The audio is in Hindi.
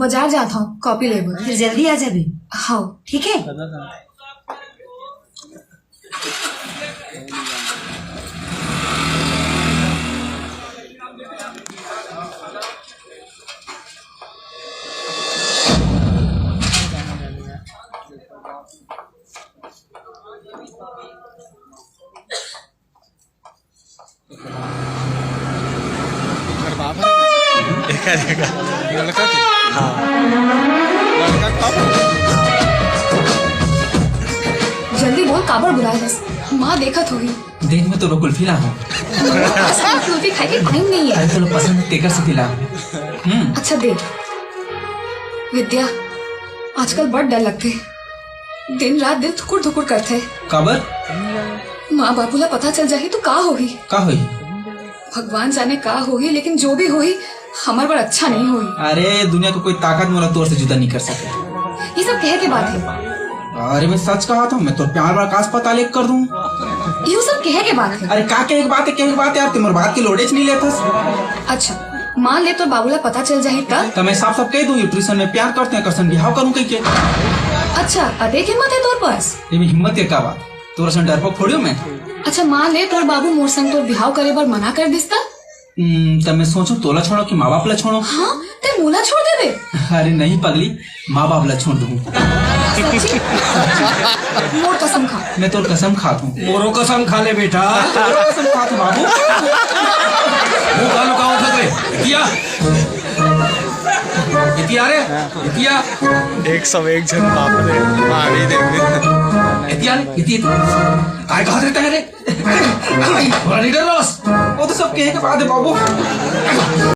बाजार जाता हूँ कॉपी लेबो। फिर जल्दी आ जाबे। हाँ ठीक है। देखा देखा लड़का हाँ लड़का कब जल्दी बोल काबर बुलाए बस माँ देखत होगी। देख मैं तो कुल्फी ला हूँ। कुल्फी खाए के टाइम नहीं है। अरे तो पसंद तेकर से खिला। अच्छा देख विद्या आजकल बड़ डर लगते दिन रात दिल थुकुर थुकुर करते। काबर माँ बापूला पता चल जाही तो का होगी। का होई? भगवान जाने का होगी लेकिन जो भी होगी हमारे पर अच्छा नहीं होगी। अरे दुनिया को कोई ताकत मोला तोर से जुदा नहीं कर सके। ये सब कह के बात है। अरे मैं सच कहा था मैं तो प्यार वाला कास पता लेक कर दूं। ये सब कह के बात है। अरे का के एक बात है क्या बात है यार तुम्हारी बात की लोडेज नहीं लेता। अच्छा मान ले तो बाबूला पता चल जाही तब। तो मैं साफ साफ कह दूं ट्यूशन में प्यार करते हैं करसन बिहाव करूं कहीं के। अच्छा अधिक हिम्मत है तोर पास। ये में हिम्मत के का बात तोरा से डरपोक थोड़ी हूं मैं। अच्छा मान ले तोर बाबू मोर संग तोर बिहाव करे बर मना कर दिस तब मैं सोचू तोला छोड़ो कि माँ बाप ला छोड़ो। हाँ ते मोला छोड़ दे बे। अरे नहीं पगली माँ बाप ला छोड़ दूं। मोर कसम खा। मैं तोर कसम खाता हूँ। मोरो कसम खा ले बेटा कसम खाता हूँ बाबू। वो गालो का उठा दे इतिया इतिया रे इतिया 101 जन बाप रे मारी दे इतिया इतिया काय कहा रहता है रे बड़ा लीडर रॉस वो तो सब कहे के बाद है बाबू।